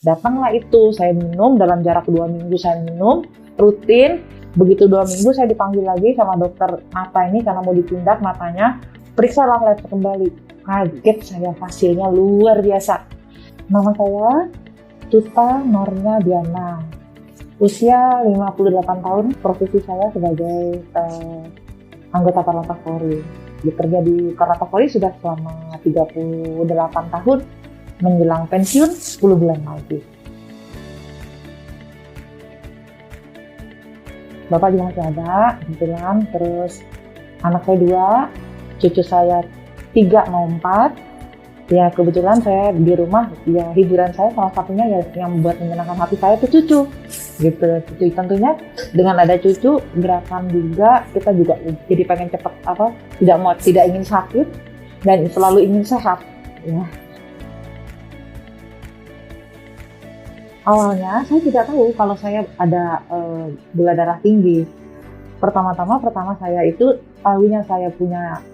Datanglah itu, saya minum dalam jarak 2 minggu, saya minum rutin. Begitu 2 minggu saya dipanggil lagi sama dokter mata ini karena mau ditindak matanya. Periksalah lab kembali. Kaget saya, hasilnya luar biasa. Nama saya Tuta Nornya Diana. Usia 58 tahun, profesi saya sebagai anggota Korlantas Polri. Bekerja di Korlantas Polri sudah selama 38 tahun, menjelang pensiun 10 bulan lagi. Bapak juga masih ada, kebetulan. Terus anak saya 2, cucu saya 3 mau 4. Ya kebetulan saya di rumah, ya hiburan saya salah satunya ya yang membuat menyenangkan hati saya itu cucu. Gitu, cucu tentunya dengan ada cucu, gerakan juga kita juga jadi pengen cepat tidak ingin sakit dan selalu ingin sehat. Ya. Awalnya saya tidak tahu kalau saya ada gula darah tinggi. Pertama saya itu tahunya saya punya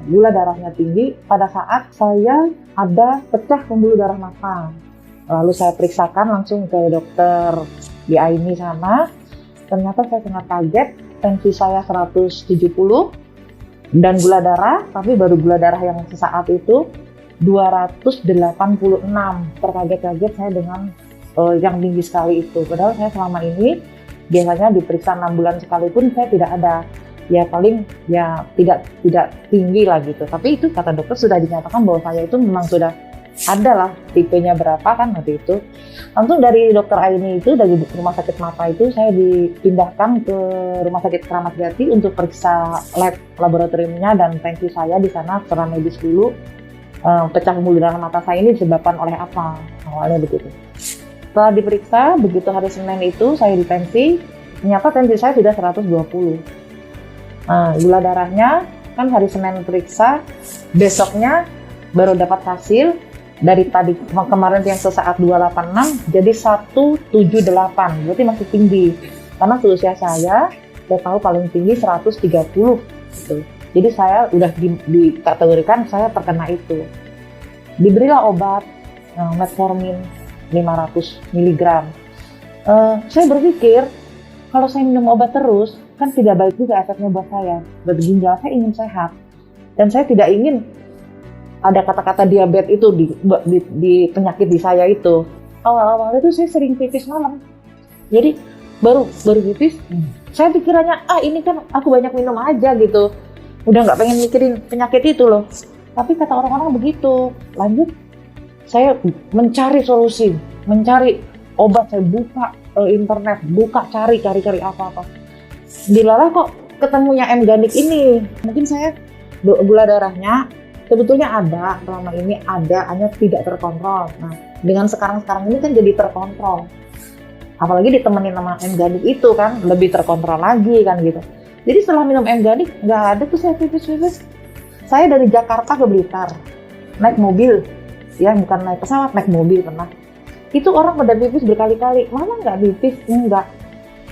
gula darahnya tinggi pada saat saya ada pecah pembuluh darah mata. Lalu saya periksakan langsung ke dokter di AIMI sana. Ternyata saya sangat kaget, tensi saya 170 dan gula darah, tapi baru gula darah yang sesaat itu 286. Terkaget-kaget saya dengan yang tinggi sekali itu. Padahal saya selama ini biasanya diperiksa 6 bulan sekalipun saya tidak ada, ya paling ya tidak tinggi lah gitu. Tapi itu kata dokter sudah dinyatakan bahwa saya itu memang sudah ada lah tipenya berapa kan waktu itu. Langsung dari dokter Aini itu, dari rumah sakit mata itu saya dipindahkan ke rumah sakit Keramat Jati untuk periksa laboratoriumnya dan tensi saya di sana secara medis dulu. Pecah pembuluh darah mata saya ini disebabkan oleh apa, awalnya begitu. Setelah diperiksa, begitu hari Senin itu saya ditensi, ternyata tensi saya sudah 120. Gula darahnya kan hari Senin periksa, besoknya baru dapat hasil. Dari tadi kemarin yang sesaat 286 jadi 178, berarti masih tinggi. Karena usia saya tahu paling tinggi 130 gitu. Jadi saya udah dikategorikan saya terkena itu. Diberilah obat metformin 500 mg. Saya berpikir kalau saya minum obat terus kan tidak baik juga efeknya buat saya. Buat ginjal saya ingin sehat dan saya tidak ingin ada kata-kata diabetes itu di penyakit di saya itu. Awal-awal itu saya sering pipis malam. Jadi baru pipis, saya pikirannya ini kan aku banyak minum aja gitu. Udah nggak pengen mikirin penyakit itu loh. Tapi kata orang-orang begitu. Lanjut, saya mencari solusi, mencari obat. Saya buka internet, cari apa-apa. Dilalah kok ketemunya M-Ganik ini. Mungkin saya gula darahnya sebetulnya ada, selama ini ada, hanya tidak terkontrol. Nah, dengan sekarang ini kan jadi terkontrol. Apalagi ditemenin sama M-Ganik itu kan, lebih terkontrol lagi kan gitu. Jadi setelah minum M-Ganik, nggak ada tuh saya pipis. Saya dari Jakarta ke Blitar, naik mobil, ya bukan naik pesawat, naik mobil pernah. Itu orang pada pipis berkali-kali, mama nggak pipis? Enggak.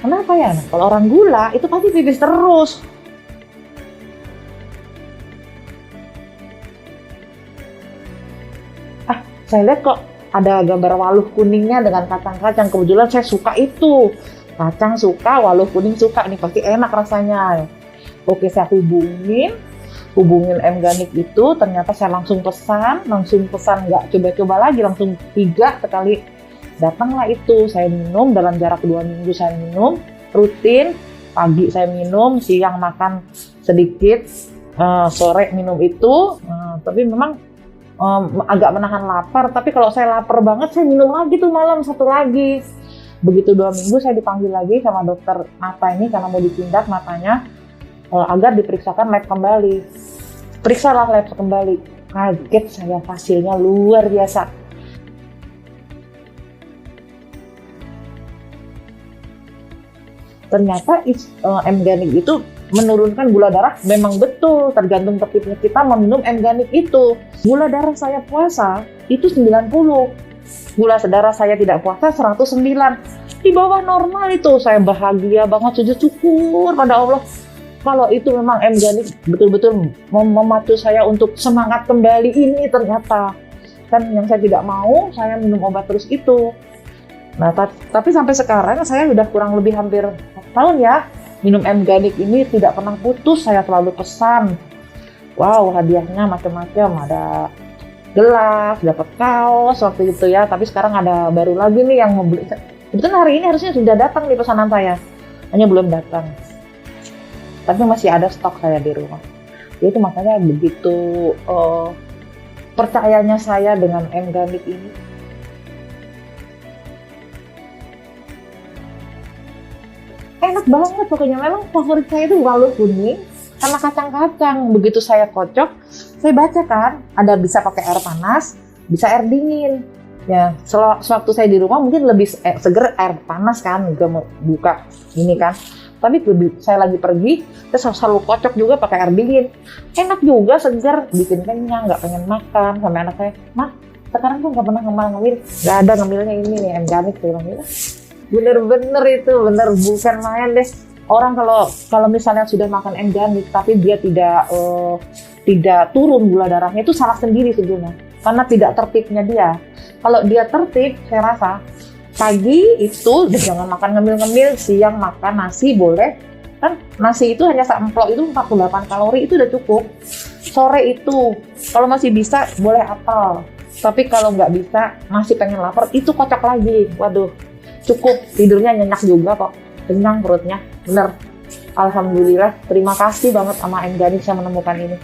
Kenapa ya? Nah, kalau orang gula, itu pasti pipis terus. Saya lihat kok ada gambar waluh kuningnya dengan kacang-kacang. Kebetulan saya suka itu. Kacang suka, waluh kuning suka. Ini pasti enak rasanya. Oke, saya hubungin M-Ganik itu. Ternyata saya langsung pesan nggak coba-coba lagi, langsung 3 sekali. Datanglah itu, saya minum dalam jarak 2 minggu saya minum rutin. Pagi saya minum, siang makan sedikit, sore minum itu. Tapi memang agak menahan lapar, tapi kalau saya lapar banget saya minum lagi tuh malam 1 lagi. Begitu 2 minggu saya dipanggil lagi sama dokter mata ini karena mau ditindak matanya agar diperiksakan lab kembali. Periksalah lab kembali. Kaget saya, hasilnya luar biasa. Ternyata M-Ganik itu menurunkan gula darah. Memang betul, tergantung tertibnya kita meminum M-Ganik itu. Gula darah saya puasa itu 90, gula darah saya tidak puasa 109, di bawah normal itu. Saya bahagia banget, sujud syukur pada Allah. Kalau itu memang M-Ganik betul-betul memacu saya untuk semangat kembali ini ternyata. Kan yang saya tidak mau, saya minum obat terus itu. Nah, tapi sampai sekarang saya sudah kurang lebih hampir 4 tahun ya minum M-Organic ini tidak pernah putus. Saya selalu pesan. Wow, hadiahnya macam-macam, ada gelas, dapat kaos waktu itu ya. Tapi sekarang ada baru lagi nih yang mau beli. Kebetulan hari ini harusnya sudah datang di pesanan saya, hanya belum datang. Tapi masih ada stok saya di rumah. Itu makanya begitu percayanya saya dengan M-Organic ini. Enak banget pokoknya. Memang favorit saya itu walu kuning sama kacang-kacang. Begitu saya kocok, saya baca kan ada bisa pakai air panas, bisa air dingin. Ya, sewaktu saya di rumah mungkin lebih seger air panas kan, juga mau buka ini kan. Tapi saya lagi pergi, saya selalu kocok juga pakai air dingin. Enak juga, seger, bikin kenyang, nggak pengen makan. Sampai anak saya, "Mah, sekarang tuh nggak pernah ngemil, nggak ada ngemilnya ini nih, M-Organic." Saya bilang gitu. Bener-bener itu, bener bukan main deh. Orang kalau misalnya sudah makan M-Organic tapi dia tidak turun gula darahnya, itu salah sendiri sebetulnya. Karena tidak tertibnya dia. Kalau dia tertib, saya rasa pagi itu udah jangan makan ngemil-ngemil, siang makan nasi boleh. Kan nasi itu hanya seamplok itu 48 kalori, itu udah cukup. Sore itu kalau masih bisa boleh apel. Tapi kalau nggak bisa, masih pengen lapar, itu kocok lagi. Waduh, cukup, tidurnya nyenyak juga kok, kenyang perutnya, bener. Alhamdulillah, terima kasih banget sama M-Organic saya menemukan ini.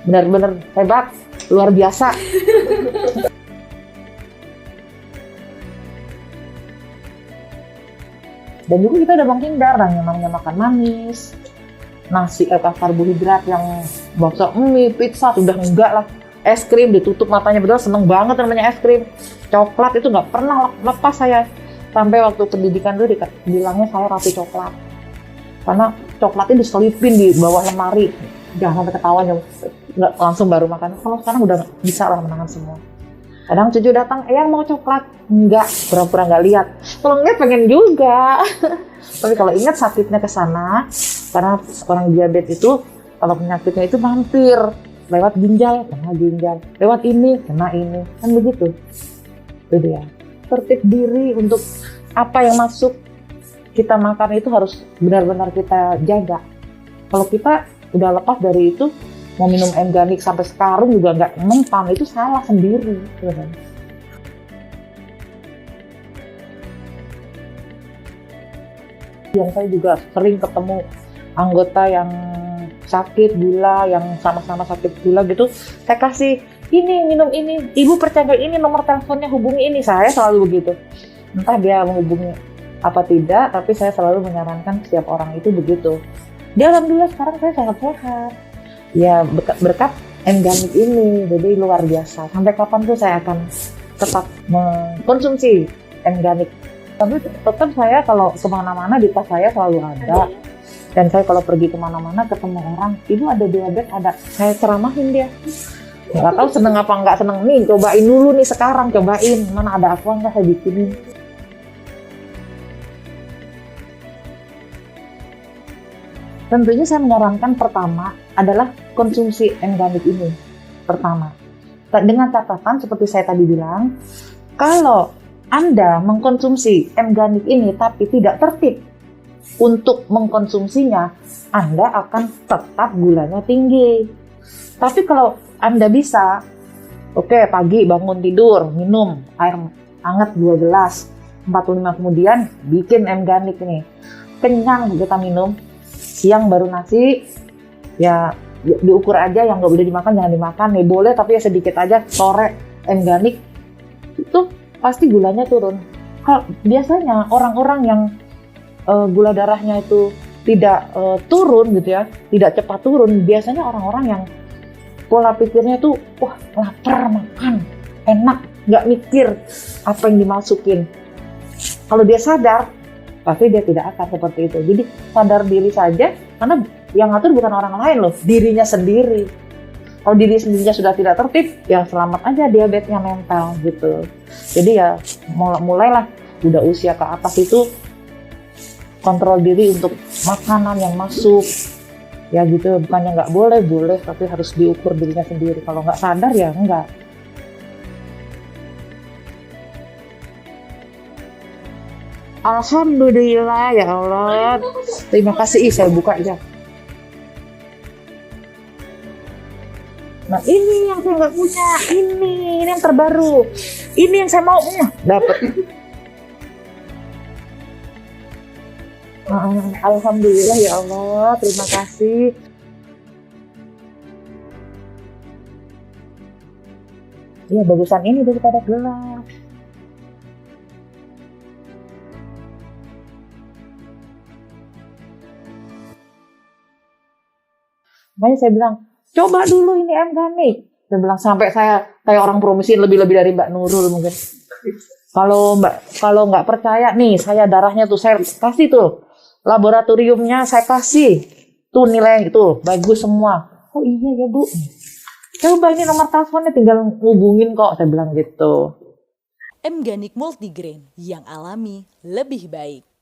Bener-bener hebat, luar biasa. Dan juga kita udah menghindar yang namanya makan manis, nasi karbohidrat yang bakso, mie, pizza, sudah enggak lah. Es krim ditutup matanya, betul seneng banget namanya es krim. Coklat itu nggak pernah lepas saya. Sampai waktu pendidikan dulu bilangnya saya ratu coklat. Karena coklatnya diselipin di bawah lemari. Jangan sampai ketahuan, nggak langsung baru makan. Kalau sekarang udah bisa lah menahan semua. Kadang cucu datang, "Eyang mau coklat?" Enggak, pura-pura nggak lihat. Kalau nggak pengen juga. Tapi kalau ingat sakitnya ke sana, karena orang diabetes itu kalau penyakitnya itu mampir. Lewat ginjal, kena ginjal. Lewat ini, kena ini. Kan begitu. Itu dia. Tertib diri untuk apa yang masuk kita makan itu harus benar-benar kita jaga. Kalau kita udah lepas dari itu, mau minum M-Organic sampai sekarang juga nggak mempan, itu salah sendiri. Yang saya juga sering ketemu anggota yang sakit gula, yang sama-sama sakit gula gitu, saya kasih ini, minum ini, ibu percaya ini nomor teleponnya, hubungi ini. Saya selalu begitu, entah dia menghubungi apa tidak, tapi saya selalu menyarankan setiap orang itu begitu. Dia alhamdulillah sekarang saya sangat sehat ya, berkat M-Organic ini. Jadi luar biasa. Sampai kapan tuh saya akan tetap mengkonsumsi M-Organic. Tapi tetap saya kalau kemana-mana di tas saya selalu ada. Dan saya kalau pergi kemana-mana ketemu orang, "Ibu ada diabetes?" Ada. Saya ceramahin dia. Nggak tahu seneng apa nggak seneng, nih cobain dulu nih sekarang, cobain mana ada aqua nggak, saya bikinin. Tentunya saya menyarankan pertama adalah konsumsi M-Organic ini pertama, dengan catatan seperti saya tadi bilang, kalau Anda mengkonsumsi M-Organic ini tapi tidak tertib untuk mengkonsumsinya, Anda akan tetap gulanya tinggi. Tapi kalau Anda bisa, oke, pagi bangun tidur, minum air hangat 2 gelas, 45 kemudian bikin M-Organic nih. Kenyang kita minum, siang baru nasi, ya diukur aja, yang nggak boleh dimakan jangan dimakan, nih boleh tapi ya sedikit aja, sore M-Organic, itu pasti gulanya turun. Kalau biasanya orang-orang yang gula darahnya itu tidak turun gitu ya, tidak cepat turun, biasanya orang-orang yang pola pikirnya tuh, wah lapar makan, enak, nggak mikir apa yang dimasukin. Kalau dia sadar, pasti dia tidak akan seperti itu. Jadi sadar diri saja, karena yang ngatur bukan orang lain loh, dirinya sendiri. Kalau diri sendirinya sudah tidak tertib, ya selamat aja diabetesnya mental gitu. Jadi ya mulailah udah usia ke atas itu kontrol diri untuk makanan yang masuk. Ya gitu, bukannya nggak boleh, tapi harus diukur dirinya sendiri. Kalau nggak sadar ya enggak. Alhamdulillah ya Allah. Terima kasih. Saya buka ya. Nah ini yang saya nggak punya. Ini yang terbaru. Ini yang saya mau. Dapat. Alhamdulillah ya Allah. Terima kasih. Ya bagusan ini daripada gelas. Makanya saya bilang, coba dulu ini M-Ganik. Saya bilang sampai saya kayak orang promosiin lebih-lebih dari Mbak Nurul mungkin. Kalau nggak percaya nih, saya darahnya tuh saya kasih tuh laboratoriumnya saya kasih tuh nilai itu bagus semua. Oh iya ya Bu. Coba ini nomor teleponnya tinggal ngubungin kok, saya bilang gitu. M-Ganik Multigrain yang alami lebih baik.